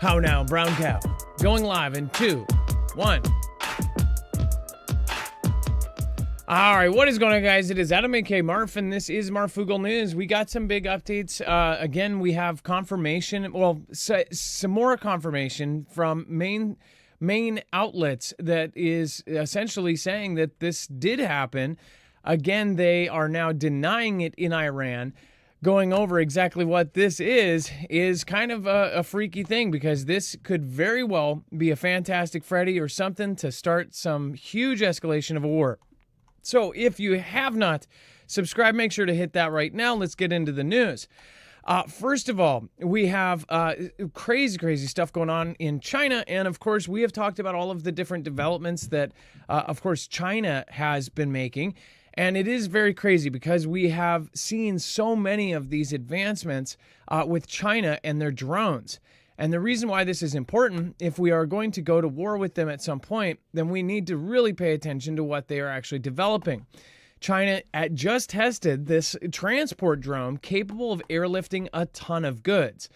How now, Brown Cow? Going live in 2, 1. All right, what is going on, guys? It is Adam aka Marf, and this is Marfoogle News. We got some big updates. Again, we have confirmation, some more confirmation from main outlets that is essentially saying that this did happen. Again, they are now denying it in Iran. Going over exactly what this is kind of a freaky thing, because this could very well be a Fantastic Freddy or something to start some huge escalation of a war. So if you have not subscribed, make sure to hit that right now. Let's get into the news. First of all, we have crazy stuff going on in China. And of course, we have talked about all of the different developments that, of course, China has been making. And it is very crazy because we have seen so many of these advancements with China and their drones. And the reason why this is important, if we are going to go to war with them at some point, then we need to really pay attention to what they are actually developing. China just tested this transport drone capable of airlifting a ton of goods.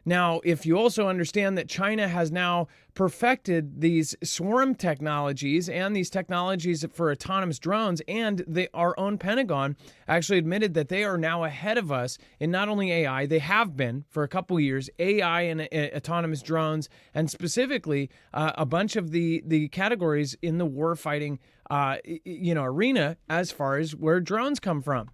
Now, if you also understand that China has now perfected these swarm technologies and these technologies for autonomous drones, and our own Pentagon actually admitted that they are now ahead of us in not only AI, they have been for a couple years, AI and autonomous drones, and specifically a bunch of the categories in the warfighting arena as far as where drones come from.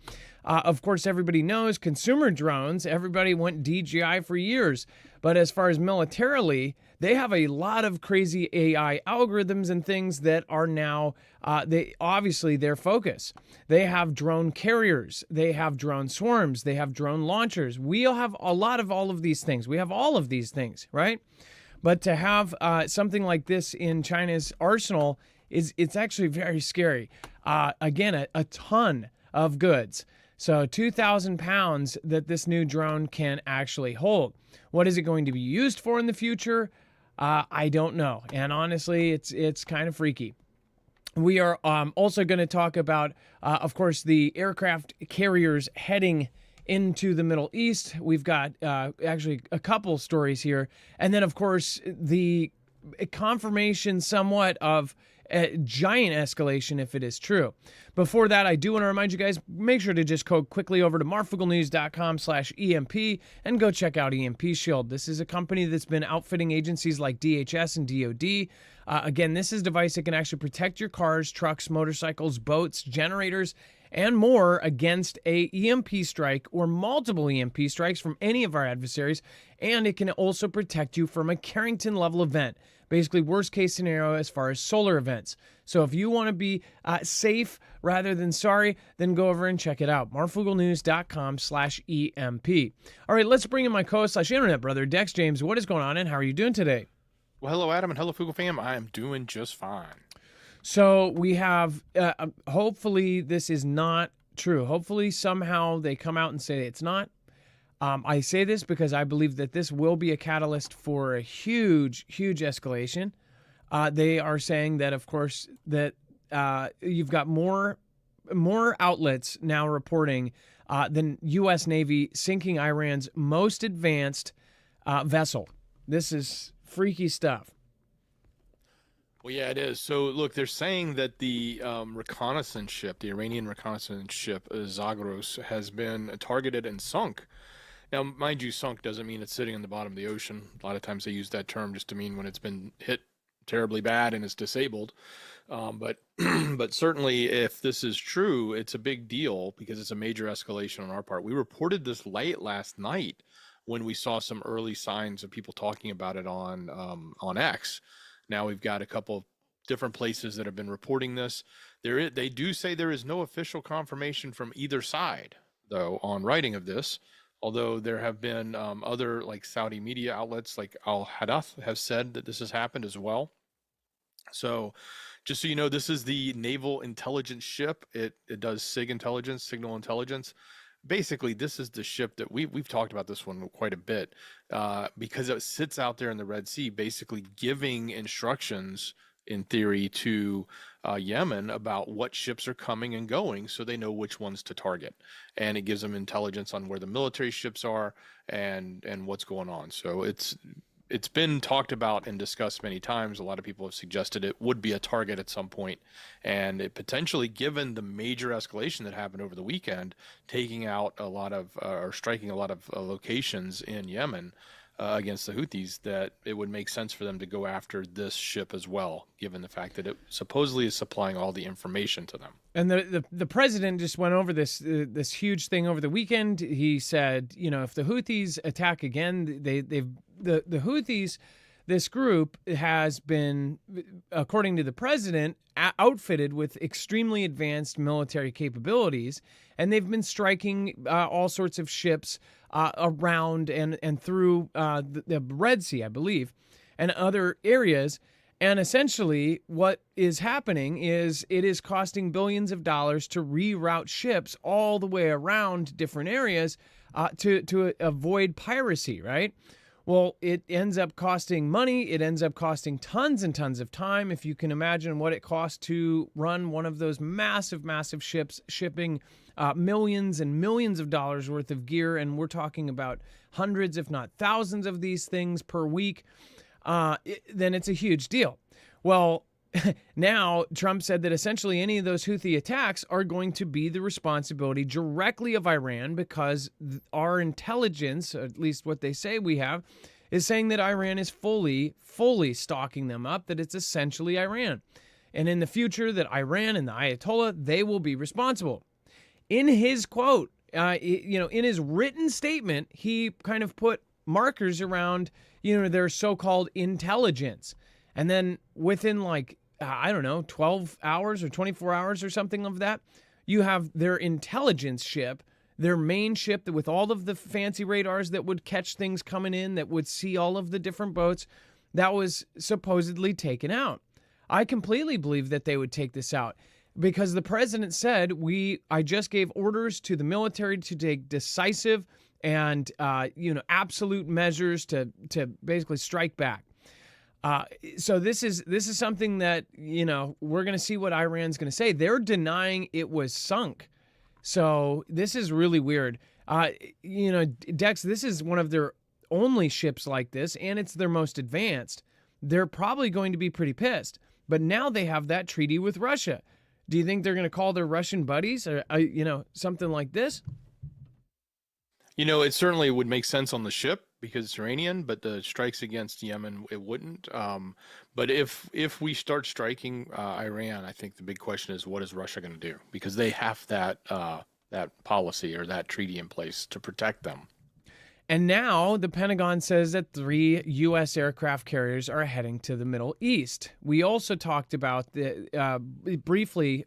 Of course, everybody knows consumer drones. Everybody went DJI for years. But as far as militarily, they have a lot of crazy AI algorithms and things that are now, obviously their focus. They have drone carriers. They have drone swarms. They have drone launchers. We'll have a lot of all of these things. We have all of these things, right? But to have something like this in China's arsenal, it's actually very scary. Again, a ton of goods. So 2,000 pounds that this new drone can actually hold. What is it going to be used for in the future? I don't know. And honestly, it's kind of freaky. We are also going to talk about, of course, the aircraft carriers heading into the Middle East. We've got actually a couple stories here. And then, of course, the confirmation somewhat of a giant escalation if it is true. Before that, I do want to remind you guys, make sure to just go quickly over to marfooglenews.com/EMP and go check out EMP Shield. This is a company that's been outfitting agencies like DHS and DOD. Again, this is a device that can actually protect your cars, trucks, motorcycles, boats, generators, and more against a EMP strike or multiple EMP strikes from any of our adversaries. And it can also protect you from a Carrington level event. Basically, worst case scenario as far as solar events. So if you want to be safe rather than sorry, then go over and check it out. marfooglenews.com/EMP. All right, let's bring in my co-host/internet brother, Dex James. What is going on, and how are you doing today? Well, hello, Adam, and hello, Foogle fam. I am doing just fine. So we have, hopefully this is not true. Hopefully somehow they come out and say it's not. I say this because I believe that this will be a catalyst for a huge escalation. They are saying that, of course, that you've got more outlets now reporting the U.S. Navy sinking Iran's most advanced vessel. This is freaky stuff. Well, yeah, it is. So, look, they're saying that the reconnaissance ship, the Iranian reconnaissance ship, Zagros, has been targeted and sunk. Now, mind you, sunk doesn't mean it's sitting on the bottom of the ocean. A lot of times they use that term just to mean when it's been hit terribly bad and is disabled. But certainly, if this is true, it's a big deal because it's a major escalation on our part. We reported this late last night when we saw some early signs of people talking about it on X. Now we've got a couple of different places that have been reporting this. They do say there is no official confirmation from either side, though, on writing of this. Although there have been other like Saudi media outlets like Al Hadath have said that this has happened as well. So just so you know, this is the naval intelligence ship. It does SIG intelligence, signal intelligence. Basically, this is the ship that we've talked about this one quite a bit because it sits out there in the Red Sea, basically giving instructions in theory to Yemen about what ships are coming and going so they know which ones to target. And it gives them intelligence on where the military ships are and what's going on. So it's it's been talked about and discussed many times. A lot of people have suggested it would be a target at some point, and it potentially, given the major escalation that happened over the weekend, taking out a lot of or striking a lot of locations in Yemen against the Houthis, that it would make sense for them to go after this ship as well, given the fact that it supposedly is supplying all the information to them. And the president just went over this huge thing over the weekend. He said, if the Houthis attack again, the Houthis, this group has been, according to the president, outfitted with extremely advanced military capabilities, and they've been striking all sorts of ships around and through the Red Sea, I believe, and other areas. And essentially what is happening is it is costing billions of dollars to reroute ships all the way around different areas to avoid piracy, right? Well, it ends up costing money. It ends up costing tons and tons of time. If you can imagine what it costs to run one of those massive, massive ships, shipping millions and millions of dollars worth of gear, and we're talking about hundreds, if not thousands of these things per week, then it's a huge deal. Well, now Trump said that essentially any of those Houthi attacks are going to be the responsibility directly of Iran, because our intelligence, at least what they say we have, is saying that Iran is fully stocking them up, that it's essentially Iran. And in the future, that Iran and the Ayatollah, they will be responsible. In his quote, in his written statement, he kind of put markers around, their so-called intelligence. And then within 12 hours or 24 hours or something of that, you have their intelligence ship, their main ship with all of the fancy radars that would catch things coming in, that would see all of the different boats, that was supposedly taken out. I completely believe that they would take this out, because the president said, I just gave orders to the military to take decisive and absolute measures to basically strike back. So this is something that, we're going to see what Iran's going to say. They're denying it was sunk. So this is really weird. Dex, this is one of their only ships like this, and it's their most advanced. They're probably going to be pretty pissed. But now they have that treaty with Russia. Do you think they're going to call their Russian buddies or, something like this? It certainly would make sense on the ship because it's Iranian, but the strikes against Yemen, it wouldn't. But if we start striking Iran, I think the big question is, what is Russia going to do? Because they have that policy or that treaty in place to protect them. And now the Pentagon says that 3 U.S. aircraft carriers are heading to the Middle East. We also talked about briefly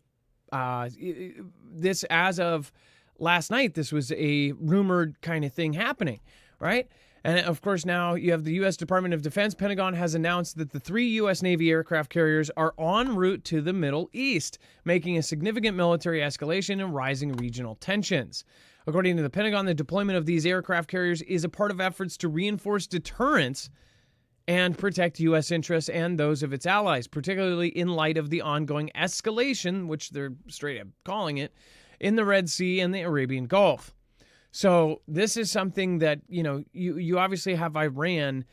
this as of last night. This was a rumored kind of thing happening, right? And of course, now you have the U.S. Department of Defense. Pentagon has announced that the 3 U.S. Navy aircraft carriers are en route to the Middle East, making a significant military escalation and rising regional tensions. According to the Pentagon, the deployment of these aircraft carriers is a part of efforts to reinforce deterrence and protect U.S. interests and those of its allies, particularly in light of the ongoing escalation, which they're straight up calling it, in the Red Sea and the Arabian Gulf. So this is something that, you obviously have Iran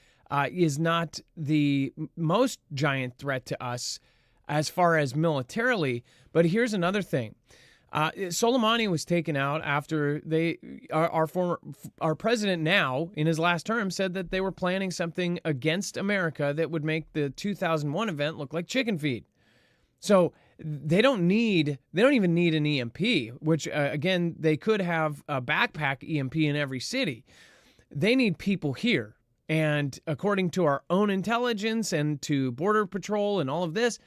is not the most giant threat to us as far as militarily. But here's another thing. Soleimani was taken out after our president now in his last term said that they were planning something against America that would make the 2001 event look like chicken feed. So they don't even need an EMP, which again, they could have a backpack EMP in every city. They need people here. And according to our own intelligence and to Border Patrol and all of this,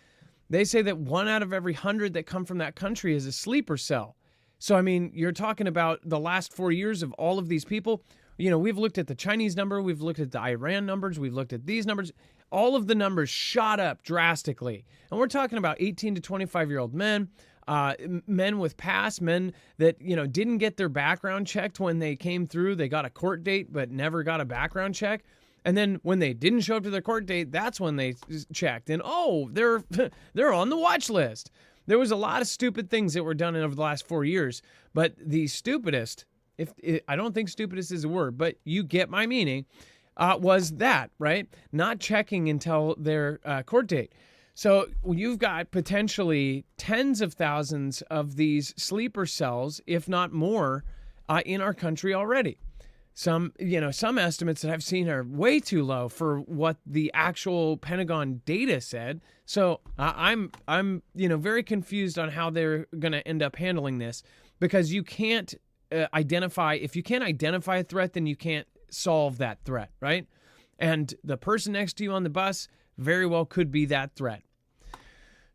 they say that 1 out of every 100 that come from that country is a sleeper cell. So, I mean, you're talking about the last 4 years of all of these people. We've looked at the Chinese number. We've looked at the Iran numbers. We've looked at these numbers. All of the numbers shot up drastically. And we're talking about 18 to 25-year-old men, men with past, men that, didn't get their background checked when they came through. They got a court date but never got a background check. And then when they didn't show up to their court date, that's when they checked. And, they're on the watch list. There was a lot of stupid things that were done over the last 4 years. But the stupidest, I don't think stupidest is a word, but you get my meaning. was that, right? Not checking until their court date. So you've got potentially tens of thousands of these sleeper cells, if not more, in our country already. Some estimates that I've seen are way too low for what the actual Pentagon data said. So I'm very confused on how they're going to end up handling this, because you can't identify. If you can't identify a threat, then you can't solve that threat, right? And the person next to you on the bus very well could be that threat.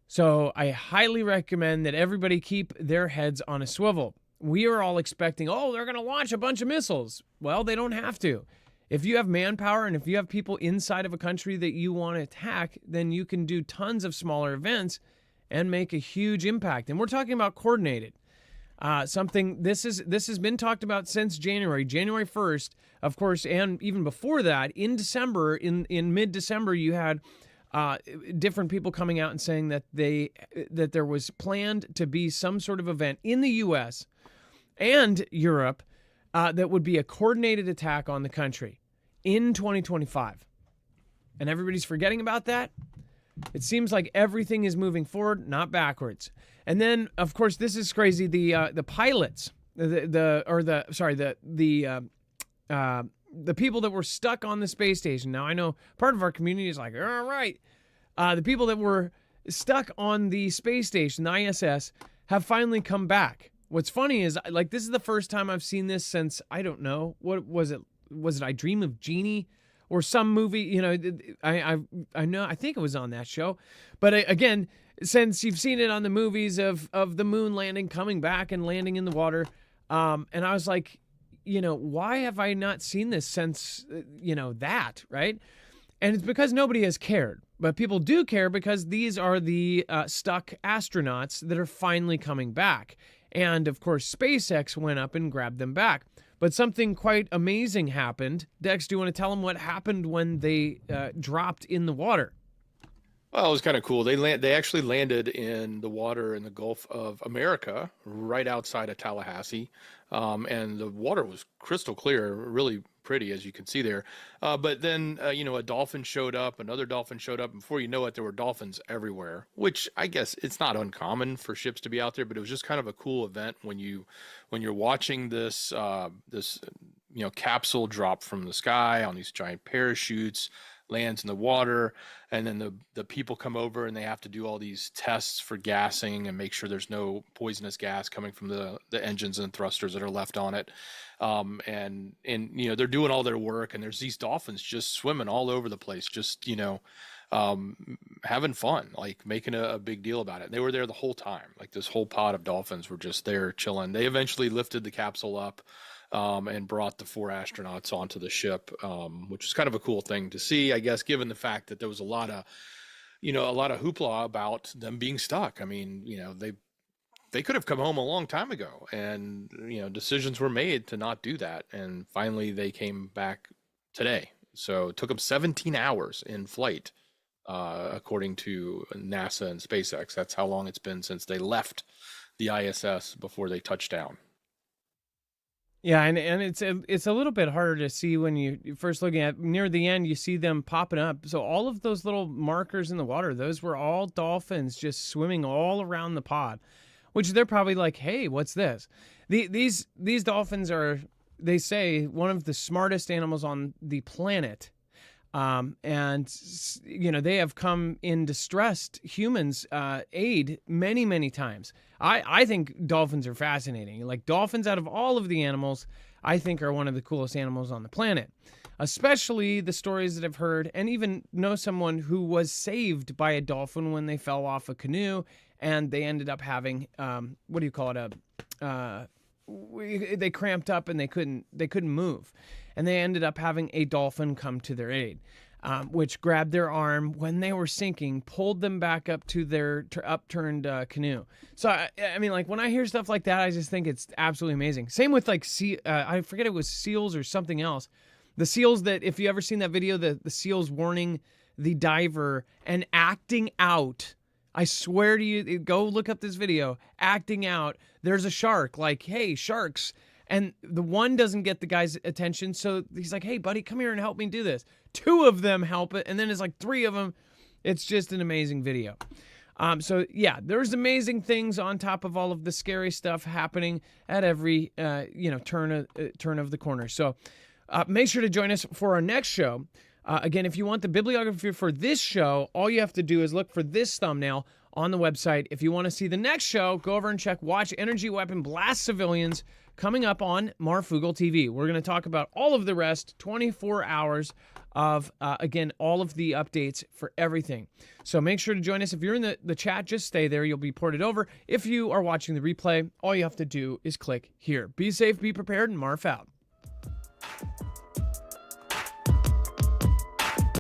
So I highly recommend that everybody keep their heads on a swivel. We are all expecting, they're going to launch a bunch of missiles. Well, they don't have to. If you have manpower and if you have people inside of a country that you want to attack, then you can do tons of smaller events and make a huge impact. And we're talking about coordinated. This has been talked about since January 1st, of course, and even before that, in December, in mid-December, you had different people coming out and saying that there was planned to be some sort of event in the U.S. and Europe that would be a coordinated attack on the country in 2025. And everybody's forgetting about that. It seems like everything is moving forward, not backwards. And then, of course, this is crazy. The pilots, the people that were stuck on the space station. Now, I know part of our community is like, all right. The people that were stuck on the space station, the ISS, have finally come back. What's funny is, like, this is the first time I've seen this since, I don't know, what was it? Was it I Dream of Jeannie? Or some movie, I know, I think it was on that show. But again, since you've seen it on the movies of the moon landing, coming back and landing in the water, and I was like, why have I not seen this since, that, right? And it's because nobody has cared. But people do care because these are the stuck astronauts that are finally coming back. And, of course, SpaceX went up and grabbed them back. But something quite amazing happened. Dex, do you want to tell them what happened when they dropped in the water? Well, it was kind of cool. They actually landed in the water in the Gulf of America, right outside of Tallahassee, and the water was crystal clear, really pretty, as you can see there. But then, a dolphin showed up, another dolphin showed up, and before you know it, there were dolphins everywhere. Which I guess it's not uncommon for ships to be out there, but it was just kind of a cool event when you're watching this capsule drop from the sky on these giant parachutes, lands in the water, and then the people come over and they have to do all these tests for gassing and make sure there's no poisonous gas coming from the engines and thrusters that are left on it. And they're doing all their work, and there's these dolphins just swimming all over the place, just having fun, like making a big deal about it. And they were there the whole time. Like, this whole pod of dolphins were just there chilling. They eventually lifted the capsule up and brought the 4 astronauts onto the ship, which is kind of a cool thing to see, I guess, given the fact that there was a lot of hoopla about them being stuck. I mean, they could have come home a long time ago, and decisions were made to not do that, and finally they came back today. So it took them 17 hours in flight, according to NASA and SpaceX. That's how long it's been since they left the ISS before they touched down. Yeah, and it's a little bit harder to see when you first looking at near the end. You see them popping up. So all of those little markers in the water, those were all dolphins just swimming all around the pod, which they're probably like, hey, what's this? These dolphins are, they say, one of the smartest animals on the planet. And they have come in distressed humans' aid many, many times. I think dolphins are fascinating. Like, dolphins, out of all of the animals, I think are one of the coolest animals on the planet. Especially the stories that I've heard, and even know someone who was saved by a dolphin when they fell off a canoe, and they ended up having they cramped up and they couldn't move, and they ended up having a dolphin come to their aid, which grabbed their arm when they were sinking, pulled them back up to their upturned canoe. So I mean, like, when I hear stuff like that, I just think it's absolutely amazing. Same with like I forget, it was seals or something else. The seals that, if you ever seen that video, the seals warning the diver and acting out. I swear to you, go look up this video, acting out. There's a shark, like, hey, sharks. And the one doesn't get the guy's attention, so he's like, hey, buddy, come here and help me do this. 2 of them help it, and then it's like 3 of them. It's just an amazing video. So yeah, there's amazing things on top of all of the scary stuff happening at every turn of the corner. So make sure to join us for our next show. Again, if you want the bibliography for this show, all you have to do is look for this thumbnail on the website. If you want to see the next show, go over and check Watch Energy Weapon Blast Civilians coming up on Marfoogle TV. We're going to talk about all of the rest, 24 hours of, again, all of the updates for everything. So make sure to join us. If you're in the chat, just stay there. You'll be ported over. If you are watching the replay, all you have to do is click here. Be safe, be prepared, and Marf out.